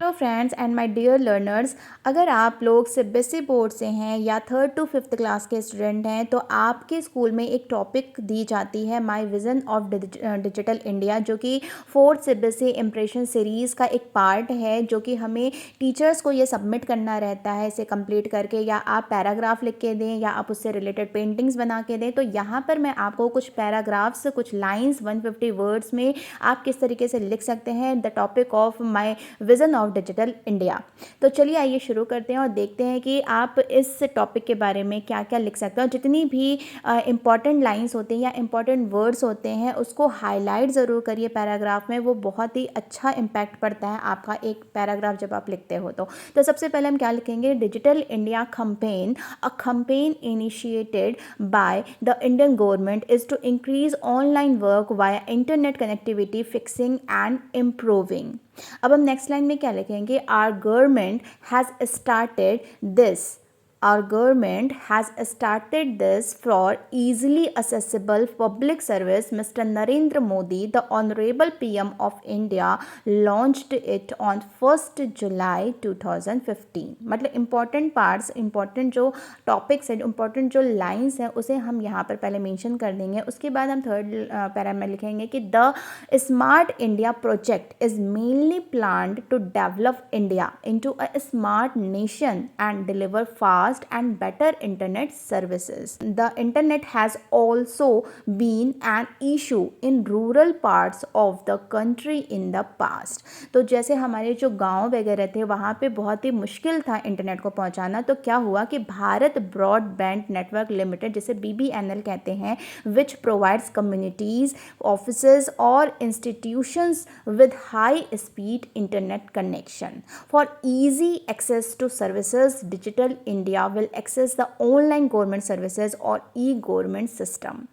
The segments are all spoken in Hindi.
Hello friends and my dear learners. अगर आप लोग सीबीएसई बोर्ड से हैं या 3rd to 5th क्लास के स्टूडेंट हैं तो आपके स्कूल में एक टॉपिक दी जाती है my vision of digital India, जो कि 4th सीबीएसई इम्प्रेशन सीरीज़ का एक पार्ट है, जो कि हमें टीचर्स को ये सबमिट करना रहता है इसे कंप्लीट करके, या आप पैराग्राफ लिख के दें या आप उससे रिलेटेड पेंटिंग्स बना के दें। तो यहाँ पर मैं आपको कुछ पैराग्राफ्स, कुछ लाइन्स 150 वर्ड्स में आप किस तरीके से लिख सकते हैं the topic of my vision of digital India. तो चलिए आइए शुरू करते हैं और देखते हैं कि आप इस टॉपिक के बारे में क्या क्या लिख सकते हैं। और जितनी भी इम्पॉर्टेंट लाइंस होते हैं या इम्पॉर्टेंट वर्ड्स होते हैं उसको हाईलाइट ज़रूर करिए पैराग्राफ में, वो बहुत ही अच्छा इम्पैक्ट पड़ता है आपका एक पैराग्राफ जब आप लिखते हो। तो सबसे पहले हम क्या लिखेंगे, digital India campaign, a campaign initiated by the Indian government is to increase online work via internet connectivity fixing and improving. अब हम नेक्स्ट लाइन में क्या लिखेंगे, our government has started this for easily accessible public service. Mr. Narendra Modi, the Honorable PM of India, launched it on 1st July 2015। मतलब इम्पॉर्टेंट पार्ट्स, इम्पॉर्टेंट जो टॉपिक्स हैं, इम्पॉर्टेंट जो लाइन्स हैं उसे हम यहाँ पर पहले मेंशन कर देंगे। उसके बाद हम थर्ड पैरा में लिखेंगे कि the smart India project is mainly planned to develop India into a smart nation and deliver fast and better internet services. The internet has also been an issue in rural parts of the country in the past. तो जैसे हमारे जो गांव वगैरह थे वहाँ पे बहुत ही मुश्किल था इंटरनेट को पहुँचाना, तो क्या हुआ कि भारत ब्रॉडबैंड नेटवर्क लिमिटेड, जिसे BBNL कहते हैं, which provides communities, offices और institutions with high speed internet connection for easy access to services. Digital India will access the online government services or e-government system.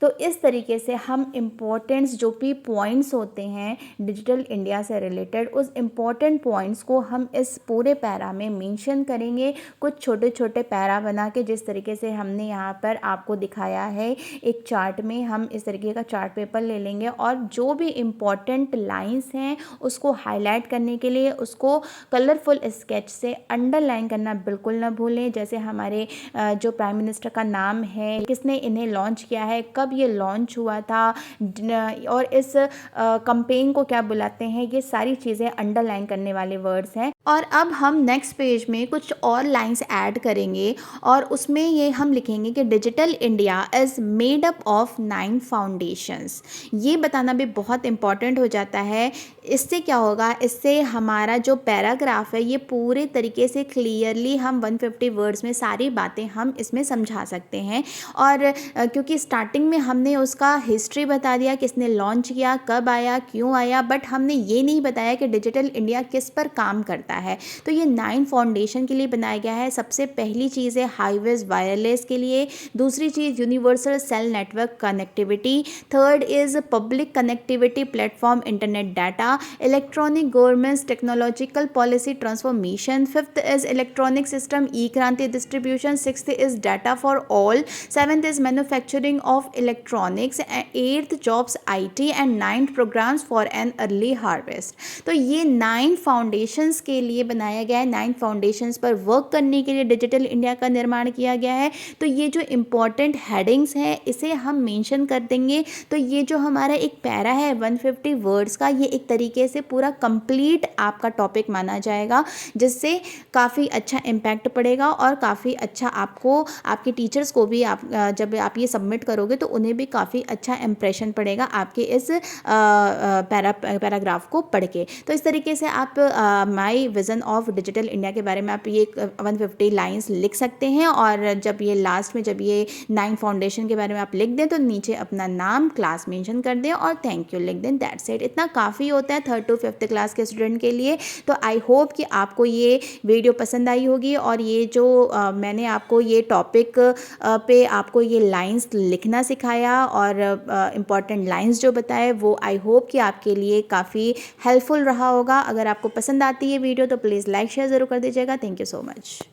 तो इस तरीके से हम इम्पोर्टेंट्स जो भी पॉइंट्स होते हैं डिजिटल इंडिया से रिलेटेड, उस इम्पोर्टेंट पॉइंट्स को हम इस पूरे पैरा में मेंशन करेंगे, कुछ छोटे छोटे पैरा बना के, जिस तरीके से हमने यहाँ पर आपको दिखाया है एक चार्ट में। हम इस तरीके का चार्ट पेपर ले लेंगे और जो भी इम्पॉर्टेंट लाइंस हैं उसको हाईलाइट करने के लिए उसको कलरफुल स्केच से अंडरलाइन करना बिल्कुल ना भूलें। जैसे हमारे जो प्राइम मिनिस्टर का नाम है, किसने इन्हें लॉन्च किया है, कब ये लॉन्च हुआ था, और इस कैंपेन को क्या बुलाते हैं, ये सारी चीज़ें अंडरलाइन करने वाले वर्ड्स हैं। और अब हम नेक्स्ट पेज में कुछ और लाइंस ऐड करेंगे और उसमें ये हम लिखेंगे कि digital India is made up of 9 foundations. ये बताना भी बहुत इंपॉर्टेंट हो जाता है। इससे क्या होगा, इससे हमारा जो पैराग्राफ है ये पूरे तरीके से क्लियरली हम 150 वर्ड्स में सारी बातें हम इसमें समझा सकते हैं। और क्योंकि स्टार्टिंग में हमने उसका हिस्ट्री बता दिया, किसने लॉन्च किया, कब आया, क्यों आया, बट हमने ये नहीं बताया कि डिजिटल इंडिया किस पर काम करता है। तो ये 9 फाउंडेशन के लिए बनाया गया है। सबसे पहली चीज़ है हाईवेज वायरलेस के लिए, दूसरी चीज़ universal cell network connectivity, third is public connectivity platform internet data, electronic governments technological policy transformation, fifth is electronic system e Kranti distribution, sixth is data for all, seventh is manufacturing of electronics, eighth jobs IT and ninth programs for an early harvest. तो ये 9 फाउंडेशंस के लिए बनाया गया है, 9 फाउंडेशंस पर वर्क करने के लिए डिजिटल इंडिया का निर्माण किया गया है। तो ये जो इम्पॉर्टेंट हेडिंग्स हैं इसे हम मेंशन कर देंगे। तो ये जो हमारा एक पैरा है 150 वर्ड्स का, ये एक तरीके से पूरा कंप्लीट आपका टॉपिक माना जाएगा, जिससे काफ़ी अच्छा इम्पैक्ट पड़ेगा और काफ़ी अच्छा आपको, आपके टीचर्स को भी, आप जब आप ये सबमिट करोगे तो उन्हें भी काफ़ी अच्छा इम्प्रेशन पड़ेगा आपके इस पैराग्राफ को पढ़ के। तो इस तरीके से आप my vision of digital India के बारे में आप ये 150 लाइंस लिख सकते हैं। और जब ये लास्ट में, जब ये 9 फाउंडेशन के बारे में आप लिख दें तो नीचे अपना नाम, क्लास मेंशन कर दें और थैंक यू लिख दें। That's it. इतना काफ़ी होता है 3rd to 5th क्लास के स्टूडेंट के लिए। तो आई होप कि आपको ये वीडियो पसंद आई होगी और ये जो मैंने आपको ये टॉपिक पे आपको ये लाइंस लिखना सिखाया और इम्पॉर्टेंट लाइंस जो बताए, वो आई होप कि आपके लिए काफ़ी हेल्पफुल रहा होगा। अगर आपको पसंद आती है वीडियो तो प्लीज़ लाइक शेयर ज़रूर कर दीजिएगा। Thank you so much.